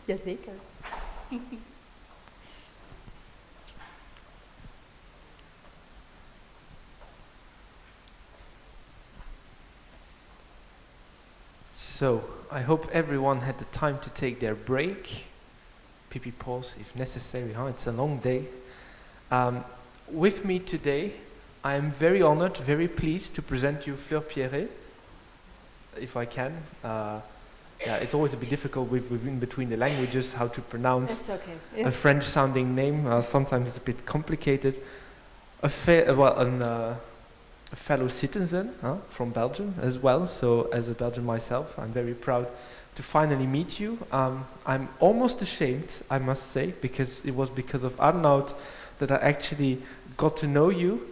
Jazeker. So, I hope everyone had the time to take their break. Pee-pee pause if necessary, huh? It's a long day. With me today, I am very honored, very pleased to present you Fleur Pierets, if I can. Yeah, it's always a bit difficult in between the languages how to pronounce a French-sounding name. Sometimes it's a bit complicated. A fellow citizen from Belgium as well. So as a Belgian myself, I'm very proud to finally meet you. I'm almost ashamed, I must say, because it was because of Arnoud that I actually got to know you.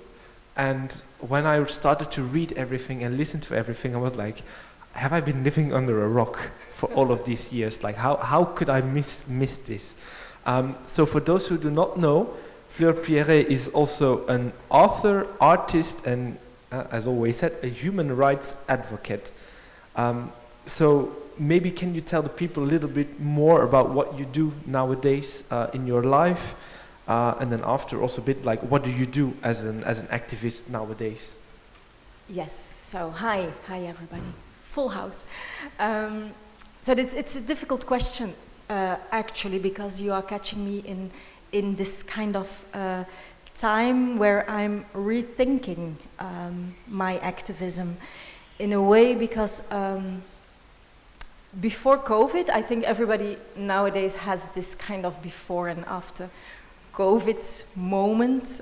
And when I started to read everything and listen to everything, I was like, have I been living under a rock for all of these years? Like, how could I miss this? So for those who do not know, Fleur Pierets is also an author, artist, and as always said, a human rights advocate. So maybe can you tell the people a little bit more about what you do nowadays in your life? And then after also a bit like, what do you do as an activist nowadays? Yes, so hi everybody. Full house. So it's a difficult question, actually, because you are catching me in this kind of time where I'm rethinking my activism in a way, because before COVID, I think everybody nowadays has this kind of before and after COVID moment.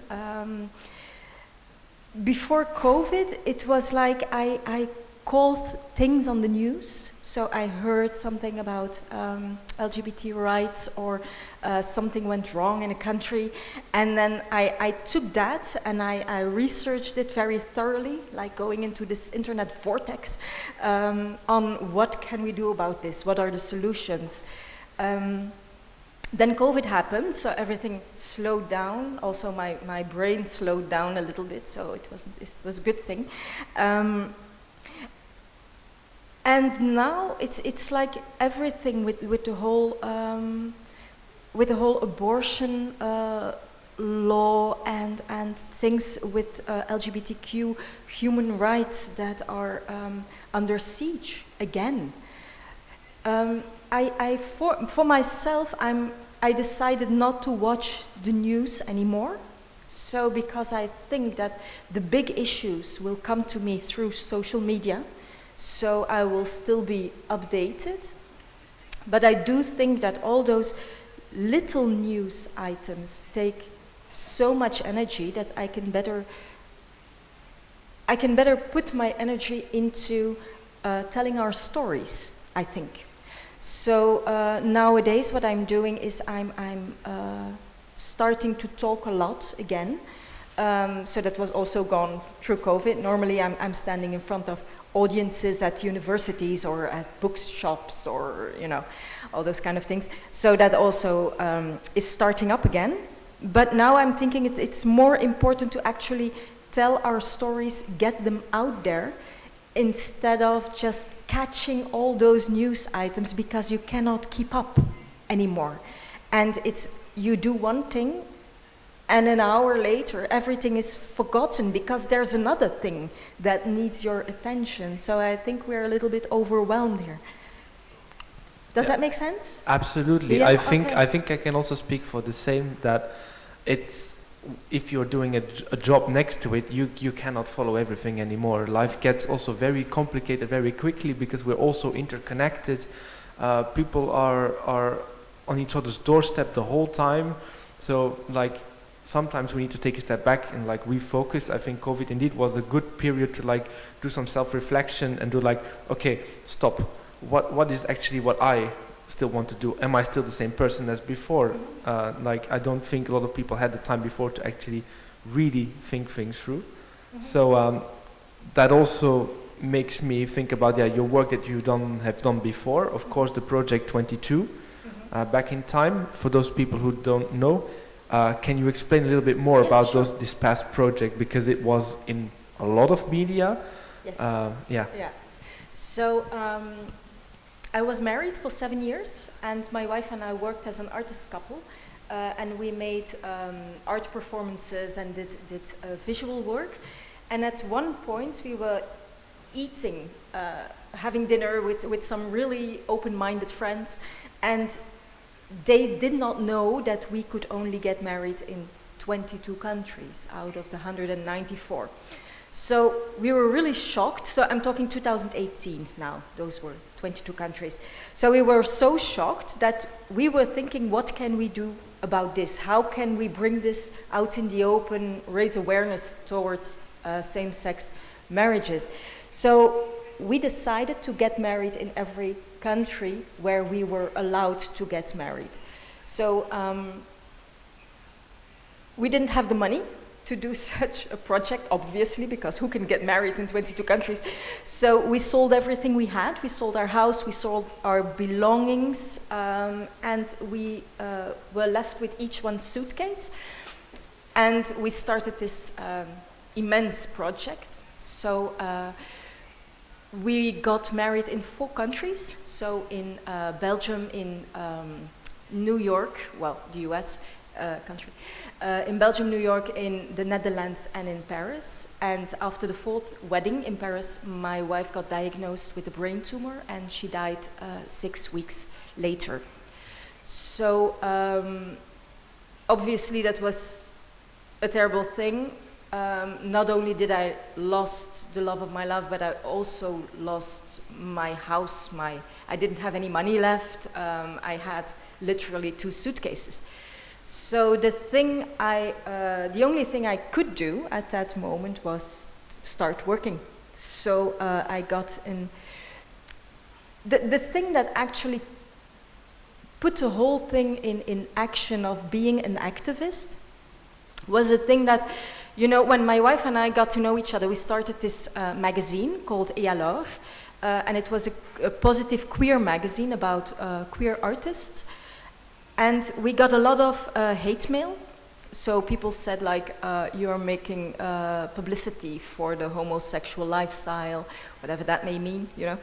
Before COVID, it was like I called things on the news. So I heard something about LGBT rights, or something went wrong in a country, and then I took that and I researched it very thoroughly, like going into this internet vortex on what can we do about this, what are the solutions. Then COVID happened, so everything slowed down. Also my brain slowed down a little bit, so it was a good thing. And now it's like everything with the whole abortion law and things with LGBTQ human rights that are under siege again. For myself, I decided not to watch the news anymore. So because I think that the big issues will come to me through social media. So I will still be updated, but I do think that all those little news items take so much energy that I can better put my energy into telling our stories, I think. So nowadays what I'm doing is I'm starting to talk a lot again. So that was also gone through COVID. Normally I'm standing in front of audiences at universities or at bookshops, or all those kind of things. So that also is starting up again. But now I'm thinking it's more important to actually tell our stories, get them out there, instead of just catching all those news items, because you cannot keep up anymore. And you do one thing, and an hour later, everything is forgotten because there's another thing that needs your attention. So I think we're a little bit overwhelmed here. Does that make sense? Absolutely. Yeah, I think I can also speak for the same, that if you're doing a job next to it, you cannot follow everything anymore. Life gets also very complicated very quickly because we're also interconnected. People are on each other's doorstep the whole time. So like, sometimes we need to take a step back and like refocus. I think COVID indeed was a good period to like do some self-reflection and do like, okay, stop. What is actually what I still want to do? Am I still the same person as before? Like, I don't think a lot of people had the time before to actually really think things through. So that also makes me think about your work that you have done before. Of course, the Project 22, back in time. For those people who don't know, can you explain a little bit more about this past project, because it was in a lot of media? Yes. Yeah. So I was married for 7 years, and my wife and I worked as an artist couple, and we made art performances and did visual work. And at one point we were eating, having dinner with some really open-minded friends, and they did not know that we could only get married in 22 countries out of the 194. So we were really shocked. So I'm talking 2018 now, those were 22 countries. So we were so shocked that we were thinking, what can we do about this? How can we bring this out in the open, raise awareness towards same-sex marriages? So we decided to get married in every country where we were allowed to get married. So we didn't have the money to do such a project, obviously, because who can get married in 22 countries? So we sold everything we had. We sold our house, we sold our belongings, and we were left with each one suitcase. And we started this immense project. So we got married in 4 countries. So in Belgium, in New York, well, the US country, in Belgium, New York, in the Netherlands, and in Paris. And after the 4th wedding in Paris, my wife got diagnosed with a brain tumor, and she died 6 weeks later. So obviously that was a terrible thing. Not only did I lost the love of my life, but I also lost my house. I didn't have any money left. I had literally 2 suitcases. So the only thing I could do at that moment was start working. So I got in. The thing that actually put the whole thing in action of being an activist was a thing that, you know, when my wife and I got to know each other, we started this magazine called Et alors, and it was a positive queer magazine about queer artists. And we got a lot of hate mail. So people said, like, you're making publicity for the homosexual lifestyle, whatever that may mean, you know.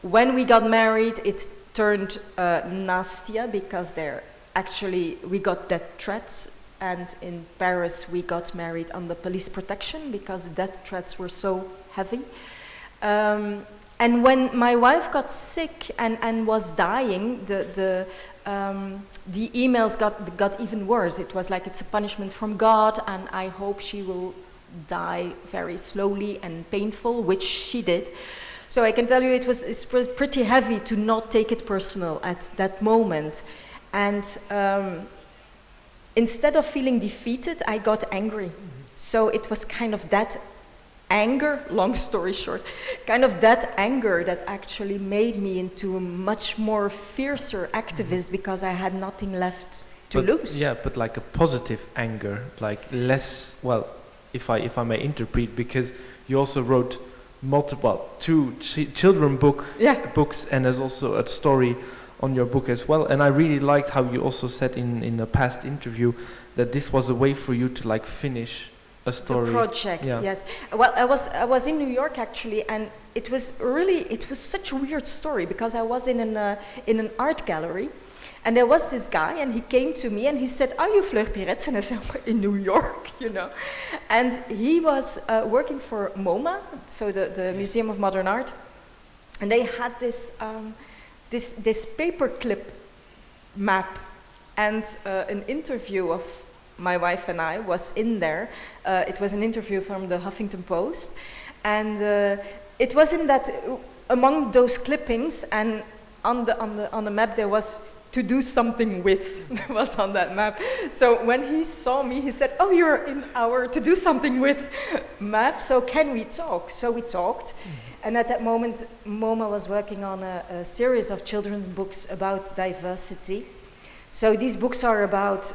When we got married, it turned nastier because we got death threats. And in Paris, we got married under police protection because the death threats were so heavy. And when my wife got sick and was dying, the emails got even worse. It was like, it's a punishment from God, and I hope she will die very slowly and painful, which she did. So I can tell you it was pretty heavy to not take it personal at that moment. And instead of feeling defeated, I got angry. So it was kind of that anger, long story short, kind of that anger that actually made me into a much more fiercer activist because I had nothing left to lose. Yeah, but like a positive anger, like less, well, if I may interpret, because you also wrote multiple, 2 children books, and there's also a story on your book as well. And I really liked how you also said in a past interview that this was a way for you to like finish a story. The project, yes. Well, I was in New York actually, and it was such a weird story because I was in an art gallery, and there was this guy, and he came to me and he said, "Are you Fleur Pierets?" And I said, "In New York, you know." And he was working for MoMA, so the Museum of Modern Art, and they had this this paperclip map, and an interview of my wife and I was in there. It was an interview from the Huffington Post, and it was in that among those clippings, and on the map there was "to do something with" was on that map. So when he saw me, he said, "Oh, you're in our "to do something with" map, so can we talk?" So we talked. And at that moment, MoMA was working on a series of children's books about diversity. So these books are about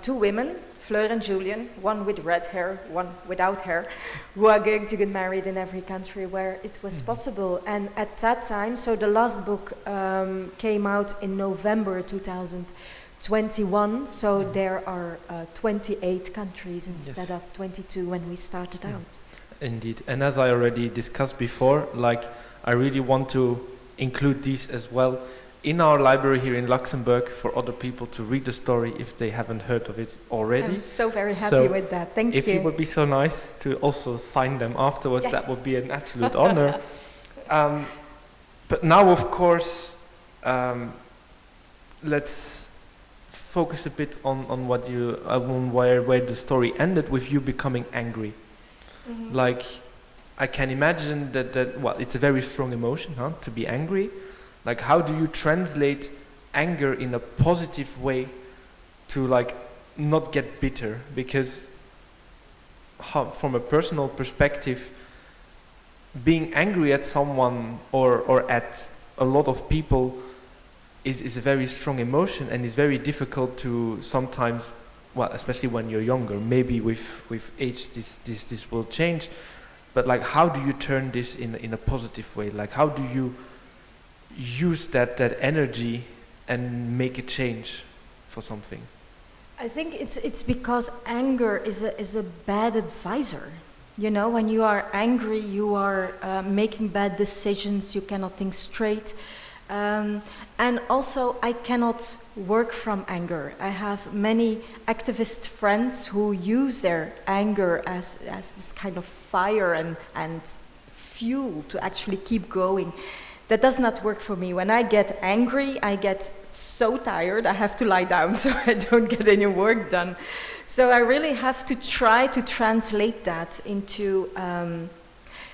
2 women, Fleur and Julian, one with red hair, one without hair, who are going to get married in every country where it was possible. And at that time, so the last book came out in November 2021, so there are 28 countries instead of 22 when we started out. Indeed, and as I already discussed before, like I really want to include these as well in our library here in Luxembourg for other people to read the story if they haven't heard of it already. I'm so very happy with that. Thank you. If you would be so nice to also sign them afterwards, yes. that would be an absolute honor. But now, of course, let's focus a bit on what you, on where the story ended with you becoming angry. Mm-hmm. Like, I can imagine that well, it's a very strong emotion, huh, to be angry. Like, how do you translate anger in a positive way to, like, not get bitter? Because from a personal perspective, being angry at someone or at a lot of people is a very strong emotion, and is very difficult to sometimes, well, especially when you're younger. Maybe with age this will change, but like, how do you turn this in a positive way? Like, how do you use that energy and make a change for something? I think it's because anger is a bad advisor. You know, when you are angry, you are making bad decisions, you cannot think straight. And also, I cannot work from anger. I have many activist friends who use their anger as this kind of fire and fuel to actually keep going. That does not work for me. When I get angry, I get so tired, I have to lie down so I don't get any work done. So I really have to try to translate that into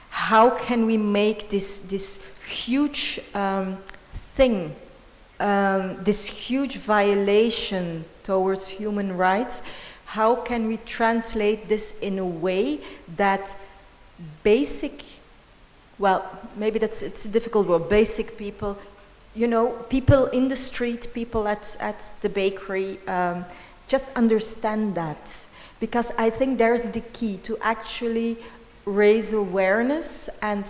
how can we make this huge thing, this huge violation towards human rights, how can we translate this in a way that basic, well, maybe it's a difficult word, basic people, you know, people in the street, people at the bakery, just understand that. Because I think there's the key to actually raise awareness and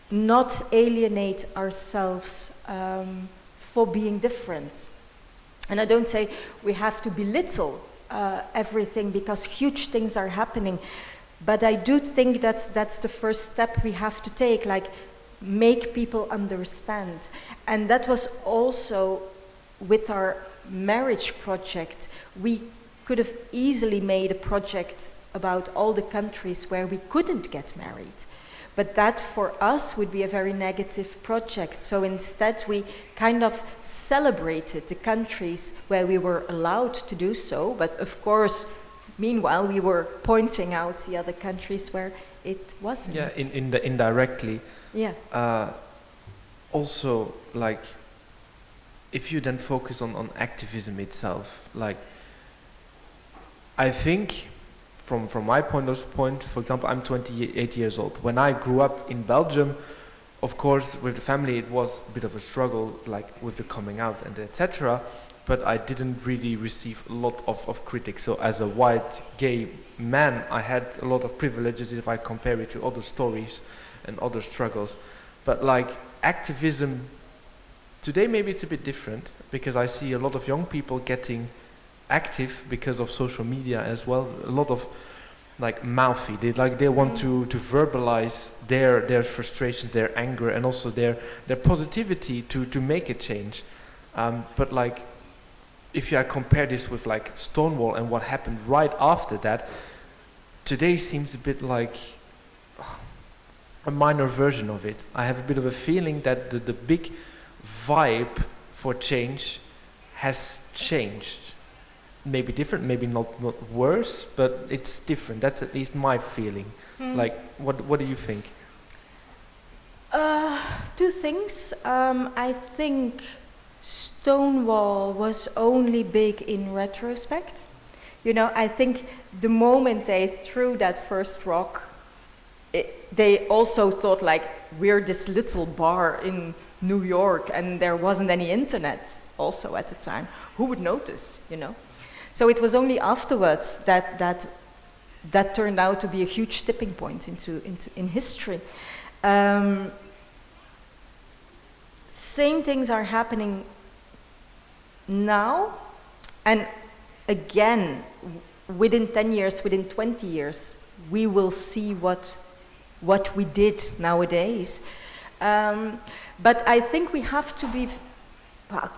not alienate ourselves for being different. And I don't say we have to belittle everything, because huge things are happening. But I do think that's the first step we have to take, like make people understand. And that was also with our marriage project. We could have easily made a project about all the countries where we couldn't get married. But that for us would be a very negative project. So instead we kind of celebrated the countries where we were allowed to do so. But of course, meanwhile, we were pointing out the other countries where it wasn't. Yeah, indirectly. Yeah. Also, like, if you then focus on activism itself, like, I think from my point, for example, I'm 28 years old. When I grew up in Belgium, of course, with the family, it was a bit of a struggle, like with the coming out and etc. But I didn't really receive a lot of critics. So as a white gay man, I had a lot of privileges if I compare it to other stories and other struggles. But like activism, today maybe it's a bit different, because I see a lot of young people getting active because of social media as well. A lot of like mouthy, they want to verbalize their frustrations, their anger, and also their positivity to make a change. But like, if I compare this with like Stonewall and what happened right after that, today seems a bit like a minor version of it. I have a bit of a feeling that the big vibe for change has changed. Maybe different, maybe not worse, but it's different. That's at least my feeling. Like, what do you think? Two things. I think Stonewall was only big in retrospect. You know, I think the moment they threw that first rock, they also thought like, we're this little bar in New York and there wasn't any internet also at the time. Who would notice, you know? So it was only afterwards that turned out to be a huge tipping point in history. Same things are happening now, and again, within 10 years, within 20 years, we will see what we did nowadays. But I think we have to be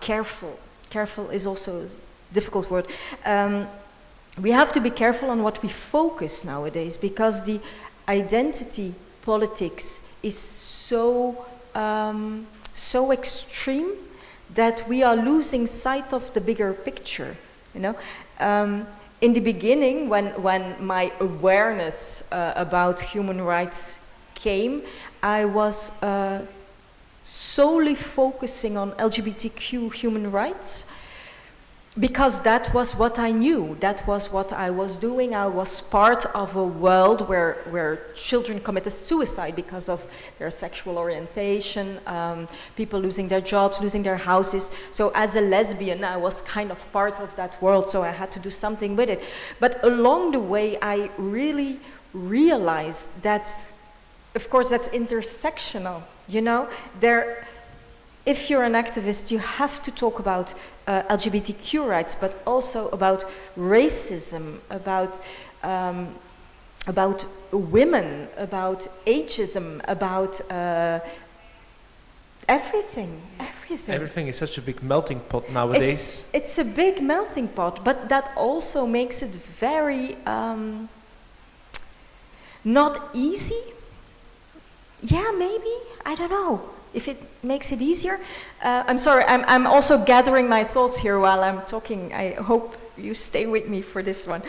careful. Careful is also a difficult word. We have to be careful on what we focus nowadays, because the identity politics is so so extreme that we are losing sight of the bigger picture. You know, in the beginning, when my awareness about human rights came, I was solely focusing on LGBTQ human rights, because that was what I knew, that was what I was doing. I was part of a world where children committed suicide because of their sexual orientation, people losing their jobs, losing their houses. So as a lesbian, I was kind of part of that world, so I had to do something with it. But along the way, I really realized that, of course, that's intersectional, you know? If you're an activist, you have to talk about LGBTQ rights, but also about racism, about women, about ageism, about everything. Everything is such a big melting pot nowadays. It's a big melting pot, but that also makes it very not easy. Yeah, maybe, I don't know. If it makes it easier. I'm sorry, I'm also gathering my thoughts here while I'm talking. I hope you stay with me for this one.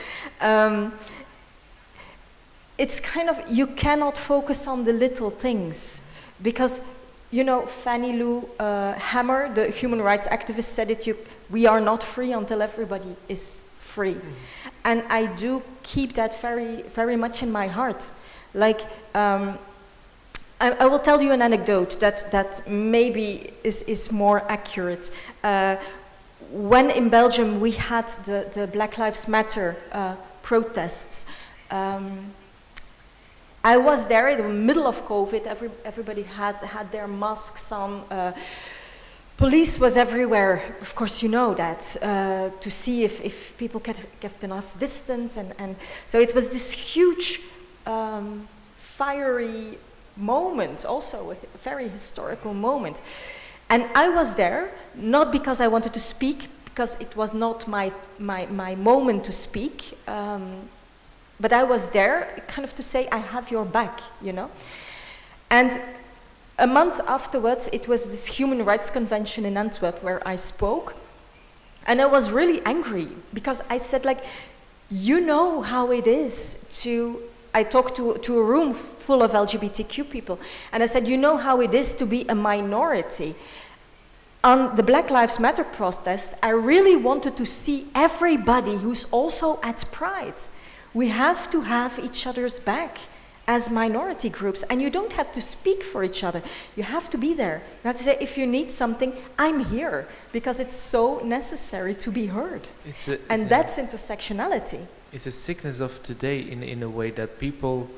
It's kind of, you cannot focus on the little things, because, you know, Fannie Lou Hamer, the human rights activist, said it, we are not free until everybody is free. Mm-hmm. And I do keep that very, very much in my heart. Like, I will tell you an anecdote that maybe is more accurate. When in Belgium we had the Black Lives Matter protests, I was there in the middle of COVID. Everybody had their masks on. Police was everywhere. Of course, you know that, to see if people kept enough distance. And so it was this huge, fiery moment, also a very historical moment. And I was there, not because I wanted to speak, because it was not my moment to speak, but I was there kind of to say, I have your back, you know. And a month afterwards, it was this human rights convention in Antwerp where I spoke, and I was really angry, because I said, like, you know how it is to, I talked to a room full of LGBTQ people, and I said, you know how it is to be a minority. On the Black Lives Matter protest, I really wanted to see everybody who's also at Pride. We have to have each other's back as minority groups, and you don't have to speak for each other. You have to be there. You have to say, if you need something, I'm here, because it's so necessary to be heard. And that's intersectionality. It's a sickness of today in a way that people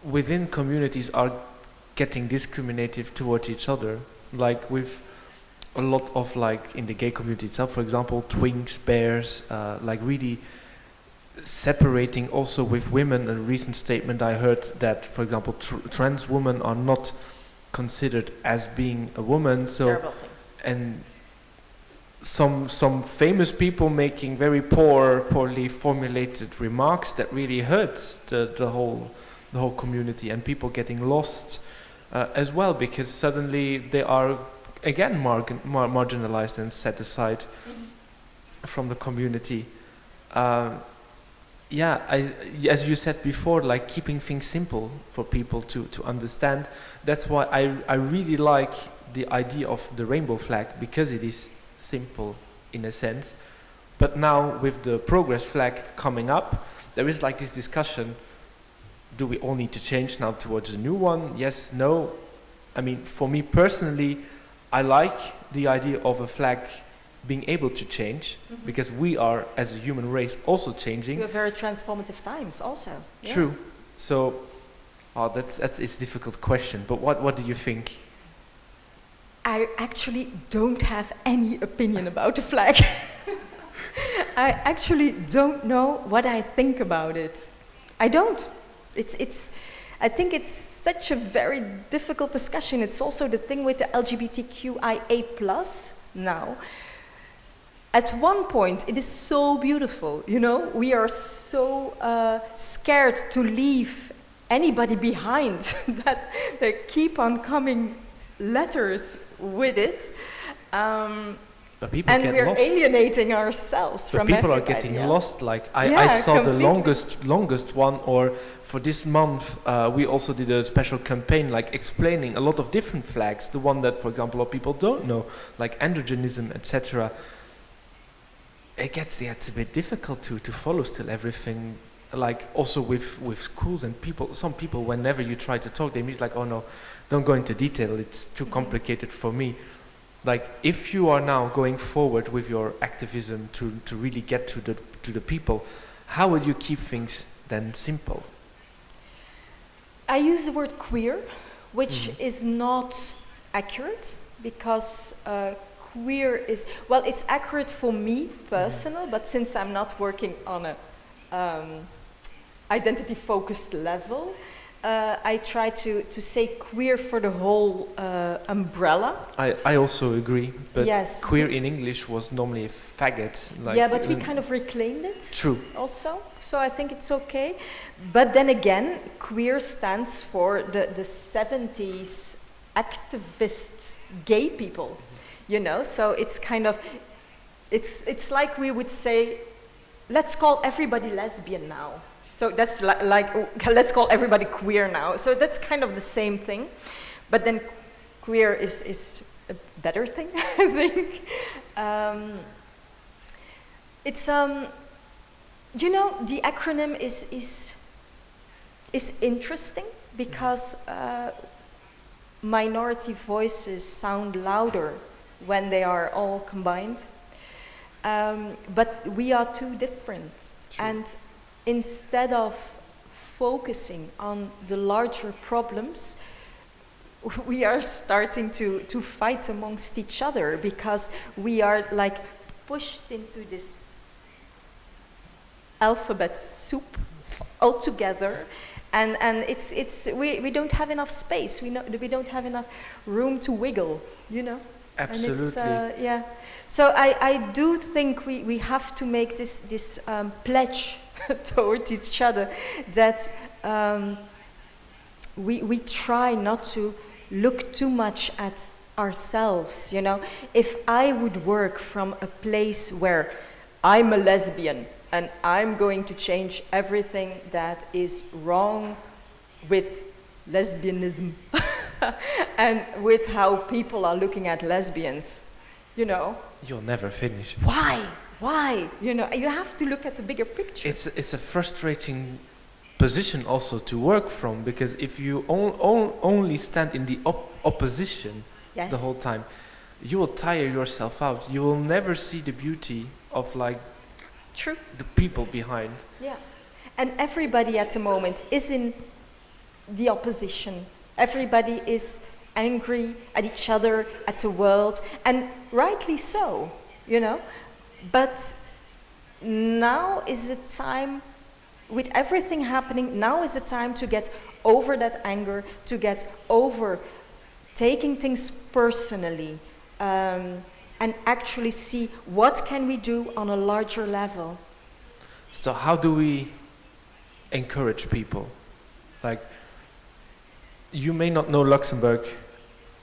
within communities are getting discriminative towards each other. Like with a lot of, like in the gay community itself, for example, twinks, bears, like really separating also with women. A recent statement I heard that, for example, trans women are not considered as being a woman. So, terrible thing. And some famous people making very poorly formulated remarks that really hurts the whole community, and people getting lost as well, because suddenly they are again marginalized and set aside from the community. Yeah, as you said before, like keeping things simple for people to understand. That's why I really like the idea of the rainbow flag, because it is simple in a sense. But now with the progress flag coming up, there is like this discussion, do we all need to change now towards a new one? Yes, no. I mean, for me personally, I like the idea of a flag being able to change, because we are, as a human race, also changing. We have very transformative times also. Yeah. True. So, it's a difficult question, but what do you think? I actually don't have any opinion about the flag. I actually don't know what I think about it. I don't. I think it's such a very difficult discussion. It's also the thing with the LGBTQIA+ now. At one point, it is so beautiful, you know? We are so scared to leave anybody behind that they keep on coming letters with it. But people and get we're lost. alienating ourselves But from people are everybody getting else. lost. Like Yeah, I saw completely. the longest one, or for this month, we also did a special campaign, like explaining a lot of different flags. The one that, for example, a lot of people don't know, like androgenism, etc. It gets a bit difficult to follow still everything. Like also with schools and people, some people, whenever you try to talk, they mean like, oh no, don't go into detail, it's too complicated for me. Like if you are now going forward with your activism to really get to the people, how will you keep things then simple? I use the word queer, which is not accurate, because queer is, well, it's accurate for me personal, but since I'm not working on a identity-focused level, I try to say queer for the whole umbrella. I also agree, but Yes. queer in English was normally a faggot. Like, Yeah, but we kind of reclaimed it. True. Also, so I think it's okay. But then again, queer stands for the 70s activist gay people, you know. So it's kind of, it's like we would say, let's call everybody lesbian now. So that's like let's call everybody queer now. So that's kind of the same thing, but then queer is a better thing, I think. It's you know, the acronym is interesting because minority voices sound louder when they are all combined, but we are too different. True. And instead of focusing on the larger problems, we are starting to fight amongst each other because we are like pushed into this alphabet soup altogether, and we don't have enough space. We don't have enough room to wiggle, you know. Absolutely. And it's, yeah. So I do think we have to make this pledge towards each other that we try not to look too much at ourselves, you know. If I would work from a place where I'm a lesbian and I'm going to change everything that is wrong with lesbianism and with how people are looking at lesbians, you know. You'll never finish. Why? You know, you have to look at the bigger picture. It's a frustrating position also to work from, because if you only stand in the opposition Yes. the whole time, you will tire yourself out. You will never see the beauty of like True. the people behind. Yeah. And everybody at the moment is in the opposition. Everybody is angry at each other, at the world, and rightly so, you know. But now is the time, with everything happening, now is the time to get over that anger, to get over taking things personally, and actually see what can we do on a larger level. So how do we encourage people? Like, you may not know Luxembourg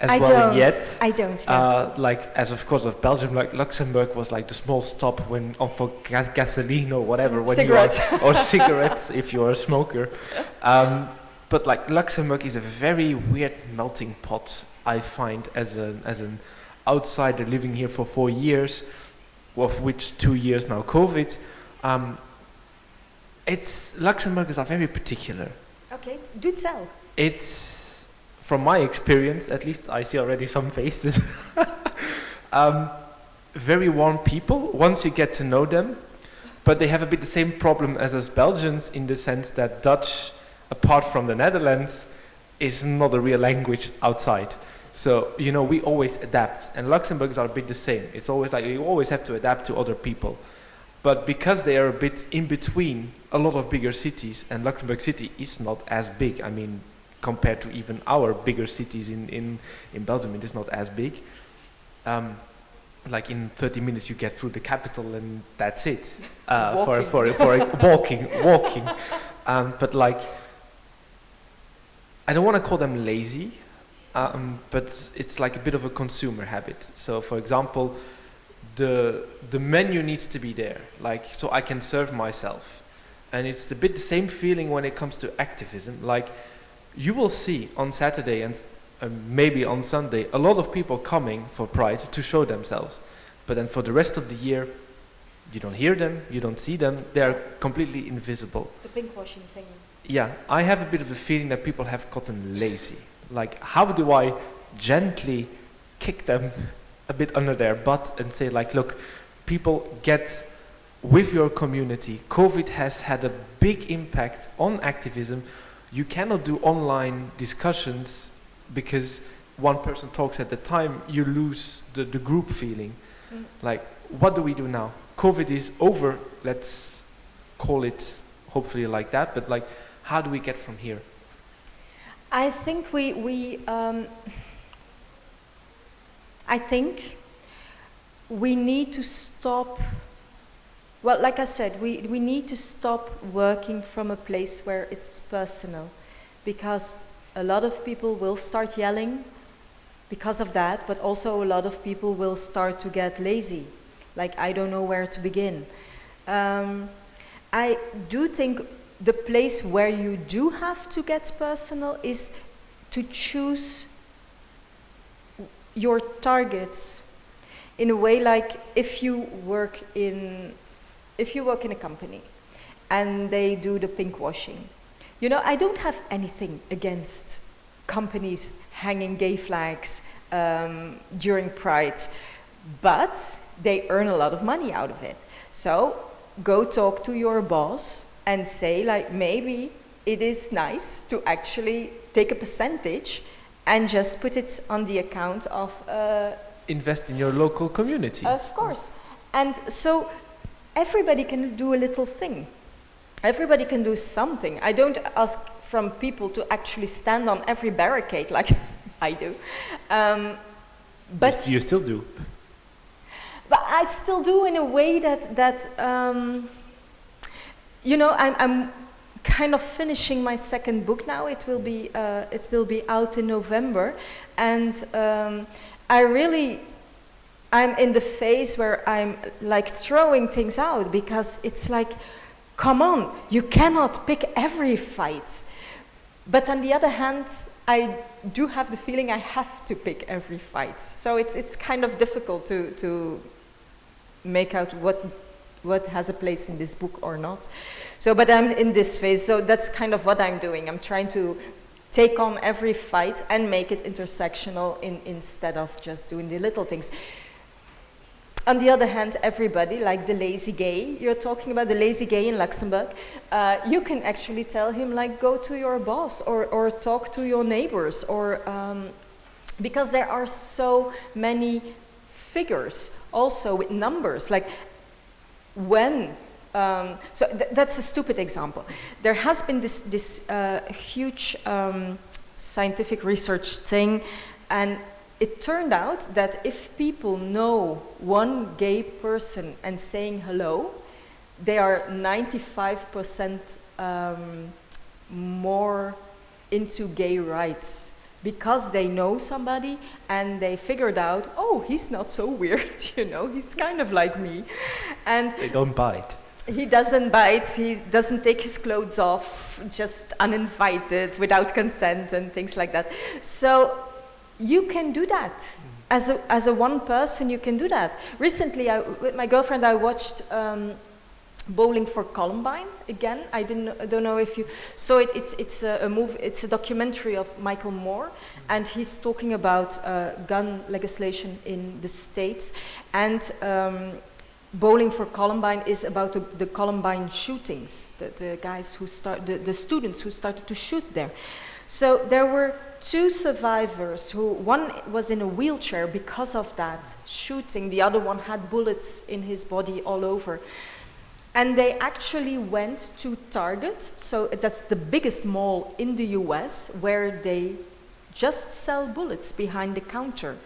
as well yet. I don't. Yeah. Like, as of course of Belgium, like Luxembourg was like the small stop when for gasoline or whatever. When Cigarettes. You are, or cigarettes if you are a smoker. But like Luxembourg is a very weird melting pot, I find, as an outsider living here for 4 years, of which 2 years now COVID. Luxembourgers are very particular. Okay, do tell. It's, from my experience, at least I see already some faces, very warm people once you get to know them, but they have a bit the same problem as us Belgians, in the sense that Dutch, apart from the Netherlands, is not a real language outside. So, you know, we always adapt, and Luxembourgers are a bit the same. It's always like you always have to adapt to other people. But because they are a bit in between a lot of bigger cities, and Luxembourg City is not as big, I mean, compared to even our bigger cities in Belgium, it is not as big. Like in 30 minutes you get through the capital and that's it. For walking. But like, I don't want to call them lazy, but it's like a bit of a consumer habit. So for example, the menu needs to be there, like, so I can serve myself. And it's a bit the same feeling when it comes to activism. Like, you will see on Saturday and maybe on Sunday a lot of people coming for Pride to show themselves. But then for the rest of the year, you don't hear them, you don't see them, they are completely invisible. The pinkwashing thing. Yeah, I have a bit of a feeling that people have gotten lazy. Like, how do I gently kick them a bit under their butt and say, like, look, people, get with your community. COVID has had a big impact on activism. You cannot do online discussions because one person talks at a time, you lose the group feeling. Like, what do we do now? COVID is over, let's call it hopefully like that, but like, how do we get from here? I think I think we need to stop, well, like I said, we need to stop working from a place where it's personal, because a lot of people will start yelling because of that, but also a lot of people will start to get lazy. Like, I don't know where to begin. I do think the place where you do have to get personal is to choose your targets in a way, like if you work in a company and they do the pinkwashing. You know, I don't have anything against companies hanging gay flags during Pride, but they earn a lot of money out of it. So go talk to your boss and say, like, maybe it is nice to actually take a percentage and just put it on the account of... invest in your local community. Of course. And so everybody can do a little thing. Everybody can do something. I don't ask from people to actually stand on every barricade like I do. But you still do. But I still do in a way that you know, I'm kind of finishing my second book now. It will be out in November, and I'm in the phase where I'm like throwing things out, because it's like, come on, you cannot pick every fight. But on the other hand, I do have the feeling I have to pick every fight. So it's kind of difficult to make out what has a place in this book or not. So, but I'm in this phase, so that's kind of what I'm doing. I'm trying to take on every fight and make it intersectional instead of just doing the little things. On the other hand, everybody, like the lazy gay, you're talking about the lazy gay in Luxembourg, you can actually tell him, like, go to your boss or talk to your neighbors, or because there are so many figures also with numbers, like when, that's a stupid example. There has been this huge scientific research thing, and it turned out that if people know one gay person and saying hello, they are 95% more into gay rights, because they know somebody and they figured out, oh, he's not so weird, you know, he's kind of like me. And they don't bite. He doesn't bite, he doesn't take his clothes off, just uninvited, without consent and things like that. So you can do that. As a one person, you can do that. Recently, with my girlfriend, I watched Bowling for Columbine again. I don't know if you saw it. It's a movie. It's a documentary of Michael Moore, and he's talking about gun legislation in the States. And Bowling for Columbine is about the Columbine shootings, the guys who the students who started to shoot there. So there were 2 survivors who, one was in a wheelchair because of that shooting, the other one had bullets in his body all over. And they actually went to Target, so that's the biggest mall in the US, where they just sell bullets behind the counter.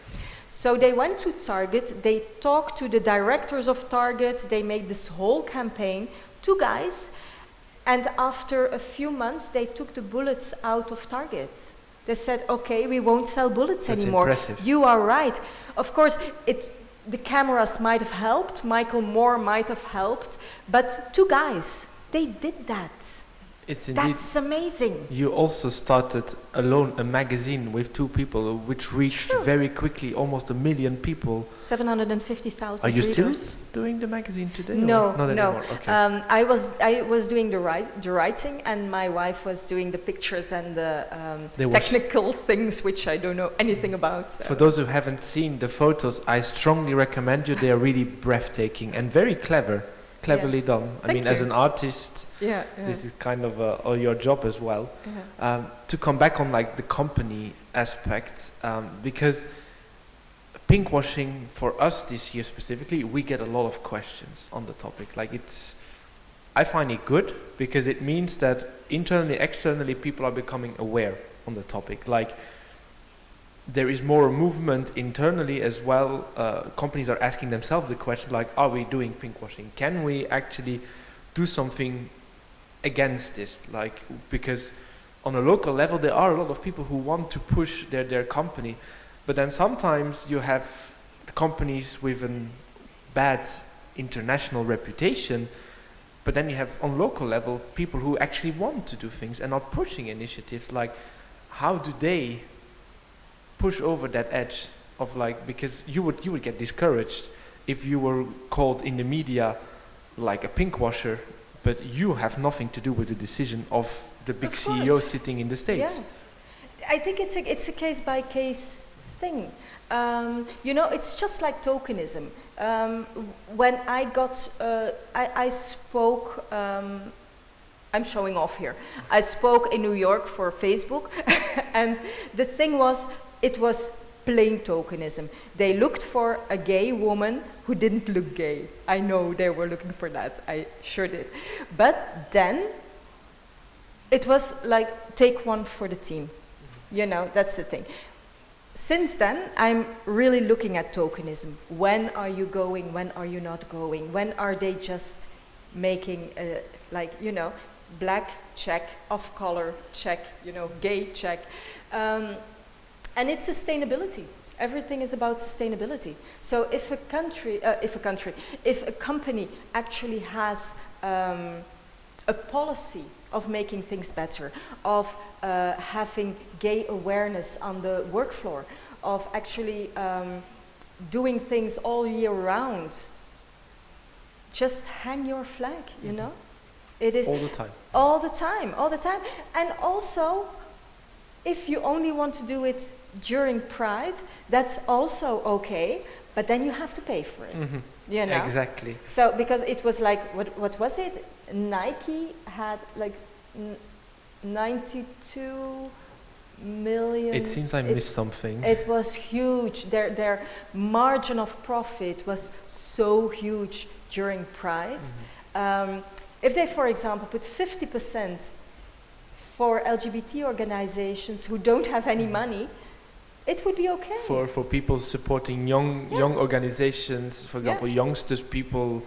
So they went to Target, they talked to the directors of Target, they made this whole campaign, 2 guys, and after a few months they took the bullets out of Target. They said, okay, we won't sell bullets anymore. Impressive. You are right. Of course, the cameras might have helped, Michael Moore might have helped, but 2 guys, they did that. It's indeed. That's amazing. You also started alone a magazine with 2 people, which reached very quickly almost 1 million people. 750,000 Are you readers. still doing the magazine today? No, Not no. anymore. Okay. I was doing the writing, and my wife was doing the pictures and the technical things, which I don't know anything about. So. For those who haven't seen the photos, I strongly recommend you. They are really breathtaking and very cleverly done. I mean, as an artist, this is kind of your job as well. To come back on like the company aspect, because pinkwashing for us this year specifically, we get a lot of questions on the topic. Like I find it good because it means that internally, externally, people are becoming aware on the topic. Like there is more movement internally as well. Companies are asking themselves the question like, are we doing pinkwashing? Can we actually do something against this? Like, because on a local level, there are a lot of people who want to push their company, but then sometimes you have companies with a bad international reputation, but then you have on local level people who actually want to do things and are pushing initiatives. Like, how do they push over that edge of like, because you would get discouraged if you were called in the media like a pinkwasher, but you have nothing to do with the decision of the big CEO sitting in the States. Yeah. I think it's a case by case thing. You know, it's just like tokenism. When I got, I spoke, I'm showing off here. I spoke in New York for Facebook, and the thing was, it was plain tokenism. They looked for a gay woman who didn't look gay. I know they were looking for that. I sure did. But then it was like, take one for the team. You know, that's the thing. Since then, I'm really looking at tokenism. When are you going? When are you not going? When are they just making, like, you know, black check, off color check, you know, gay check. And it's sustainability. Everything is about sustainability. So if a company actually has a policy of making things better, of having gay awareness on the work floor, of actually doing things all year round, just hang your flag, you know? It is all the time. All the time, all the time. And also, if you only want to do it during Pride, that's also okay, but then you have to pay for it. You know? Exactly. So, because it was like, what was it? Nike had like 92 million. It seems I missed something. It was huge. Their margin of profit was so huge during Pride. If they, for example, put 50% for LGBT organizations who don't have any money, it would be okay. For people supporting young organizations, for example, youngsters, people.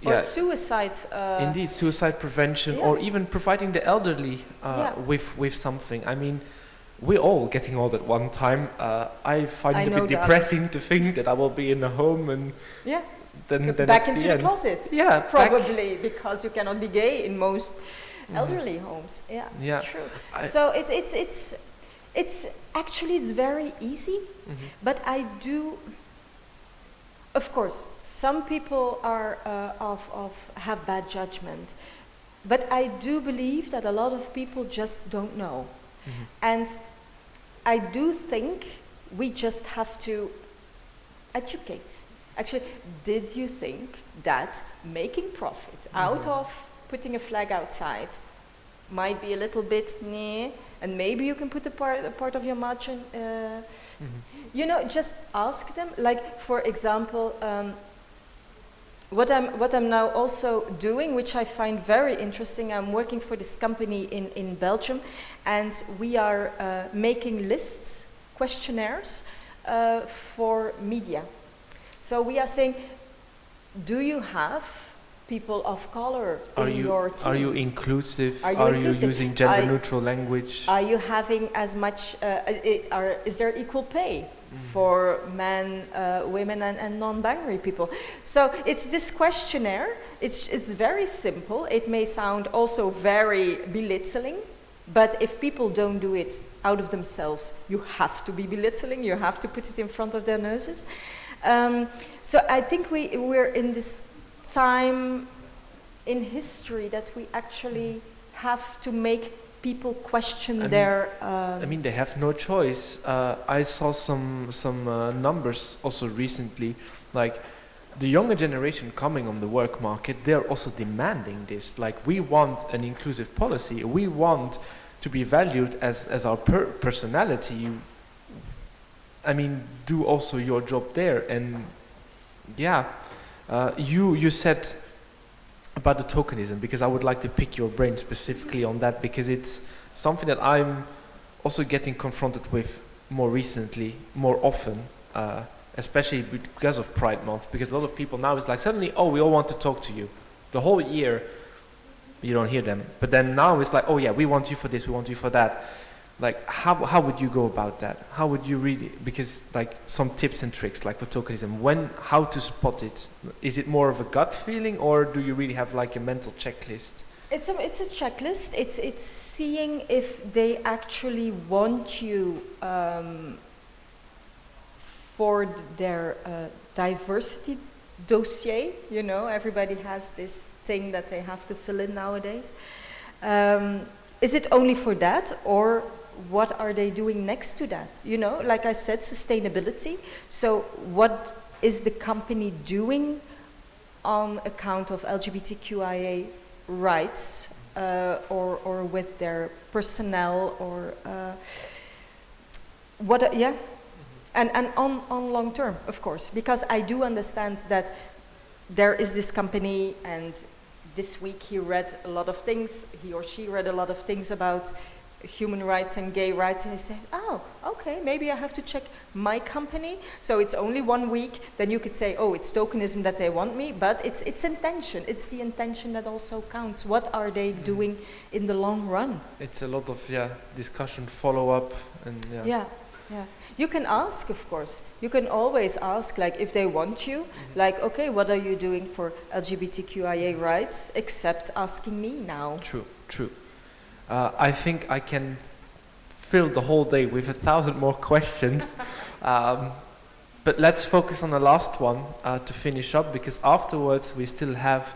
Or suicide. Indeed, suicide prevention, or even providing the elderly with something. I mean, we're all getting old at one time. I find it a bit depressing to think that I will be in a home and then back into the closet. Yeah, probably because you cannot be gay in most elderly homes. Yeah, true. So it's actually very easy, but I do. Of course, some people are have bad judgment, but I do believe that a lot of people just don't know, and I do think we just have to educate. Actually, did you think that making profit out of putting a flag outside might be a little bit meh, and maybe you can put a part of your margin, you know, just ask them. Like, for example, what I'm now also doing, which I find very interesting, I'm working for this company in Belgium, and we are making lists, questionnaires for media. So we are saying, do you have people of color in your team? Are you inclusive? Are you are inclusive? you using gender neutral language? Are you having as much, is there equal pay for men, women and non-binary people? So it's this questionnaire, it's very simple. It may sound also very belittling, but if people don't do it out of themselves, you have to be belittling, you have to put it in front of their noses. So I think we're in this time in history that we actually have to make people question their... I mean, they have no choice. I saw some numbers also recently, like the younger generation coming on the work market, they're also demanding this. Like, we want an inclusive policy. We want to be valued as our personality. I mean, do also your job there. And yeah, you said about the tokenism, because I would like to pick your brain specifically on that, because it's something that I'm also getting confronted with more recently, more often, especially because of Pride Month, because a lot of people now is like suddenly, oh, we all want to talk to you. The whole year, you don't hear them. But then now it's like, oh yeah, we want you for this, we want you for that. Like, how would you go about that? How would you really, because like some tips and tricks, like for tokenism, how to spot it? Is it more of a gut feeling, or do you really have like a mental checklist? It's a checklist. It's seeing if they actually want you for their diversity dossier. You know, everybody has this thing that they have to fill in nowadays. Is it only for that, or what are they doing next to that? You know, like I said, sustainability. So what is the company doing on account of LGBTQIA rights, or with their personnel, or what? Yeah, and on long term, of course, because I do understand that there is this company, and this week he read a lot of things, he or she read a lot of things about human rights and gay rights, and I say, oh, okay, maybe I have to check my company. So it's only 1 week, then you could say, oh, it's tokenism that they want me, but it's intention. It's the intention that also counts. What are they doing in the long run? It's a lot of, discussion, follow-up, and Yeah. You can ask, of course. You can always ask, like, if they want you, like, okay, what are you doing for LGBTQIA rights, except asking me now? True. I think I can fill the whole day with 1,000 more questions. But let's focus on the last one to finish up, because afterwards we still have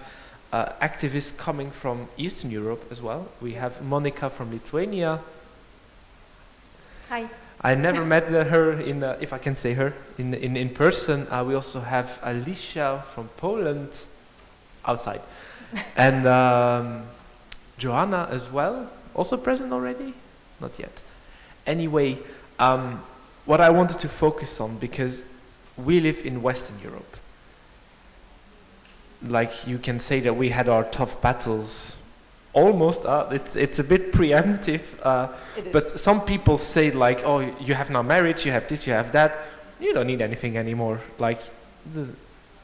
activists coming from Eastern Europe as well. We have Monica from Lithuania. Hi. I never met her, if I can say her, in person. We also have Alicja from Poland, outside. And Joanna as well, also present already? Not yet. Anyway, what I wanted to focus on, because we live in Western Europe. Like, you can say that we had our tough battles. Almost, it's a bit preemptive, but some people say like, oh, you have now marriage, you have this, you have that, you don't need anything anymore. Like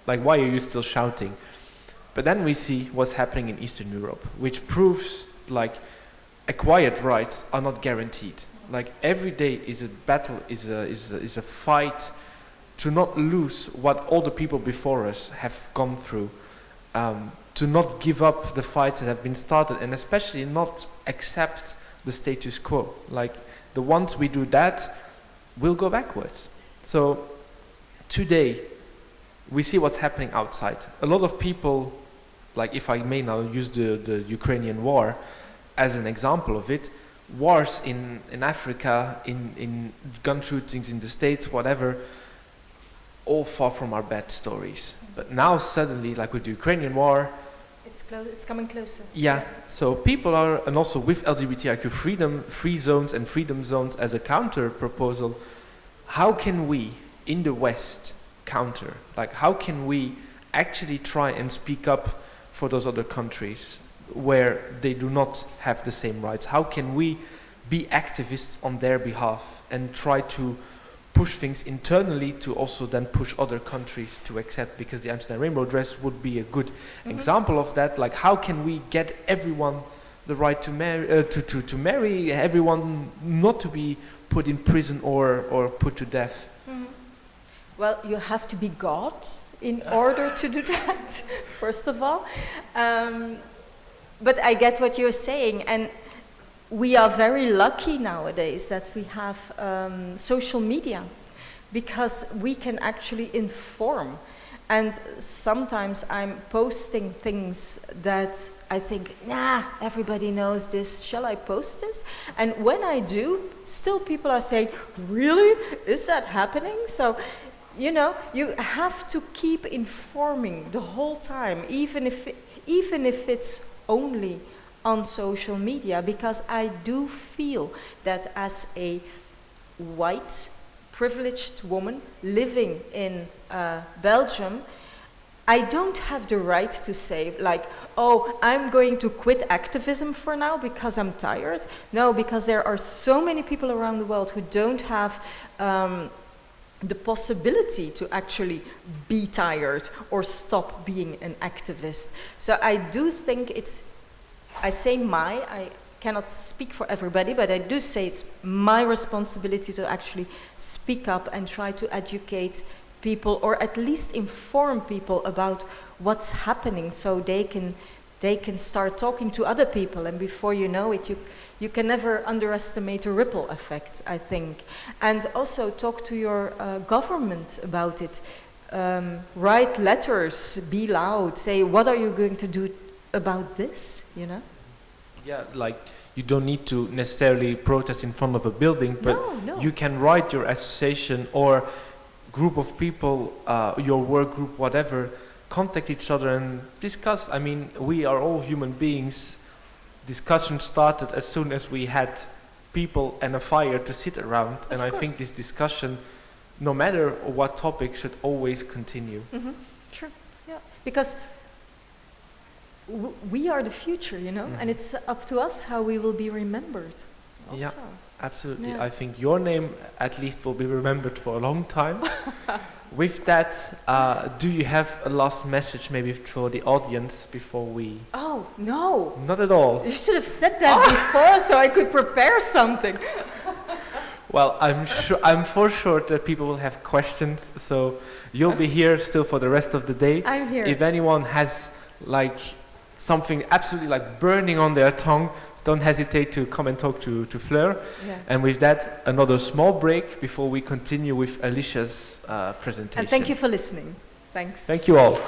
why are you still shouting? But then we see what's happening in Eastern Europe, which proves like acquired rights are not guaranteed. Like, every day is a battle, is a fight to not lose what all the people before us have gone through. To not give up the fights that have been started, and especially not accept the status quo. Like, the ones we do that, we'll go backwards. So today, we see what's happening outside. A lot of people, like, if I may now use the Ukrainian war as an example of it, wars in Africa, in gun shootings in the States, whatever, all far from our bad stories. But now suddenly, like with the Ukrainian war, it's coming closer. Yeah, so people are, and also with LGBTIQ free zones and freedom zones as a counter proposal, how can we in the West counter? Like, how can we actually try and speak up for those other countries where they do not have the same rights? How can we be activists on their behalf and try to push things internally to also then push other countries to accept? Because the Amsterdam Rainbow Dress would be a good example of that. Like, how can we get everyone the right to marry, to marry, everyone not to be put in prison or put to death? Well, you have to be God in order to do that, first of all. But I get what you're saying, and we are very lucky nowadays that we have social media, because we can actually inform. And sometimes I'm posting things that I think, nah, everybody knows this, shall I post this? And when I do, still people are saying, really? Is that happening? So, you know, you have to keep informing the whole time, even if it's only on social media, because I do feel that as a white, privileged woman living in Belgium, I don't have the right to say, like, oh, I'm going to quit activism for now because I'm tired. No, because there are so many people around the world who don't have the possibility to actually be tired or stop being an activist. So I do think I cannot speak for everybody, but I do say it's my responsibility to actually speak up and try to educate people, or at least inform people about what's happening, so they can start talking to other people, and before you know it, you can never underestimate a ripple effect, I think. And also talk to your government about it. Write letters, be loud, say, what are you going to do about this, you know? Yeah, like, you don't need to necessarily protest in front of a building, but no. you can write your association or group of people, your work group, whatever, contact each other and discuss. I mean, we are all human beings. Discussion started as soon as we had people and a fire to sit around, and I think this discussion, no matter what topic, should always continue. Sure, yeah, because we are the future, you know, and it's up to us how we will be remembered also. Yeah, absolutely. Yeah. I think your name at least will be remembered for a long time. With that, do you have a last message maybe for the audience before we... Oh, no. Not at all. You should have said that before so I could prepare something. Well, I'm for sure that people will have questions, so you'll be here still for the rest of the day. I'm here. If anyone has like something absolutely like burning on their tongue, don't hesitate to come and talk to Fleur. Yeah. And with that, another small break before we continue with Alicia's presentation. And thank you for listening. Thanks. Thank you all.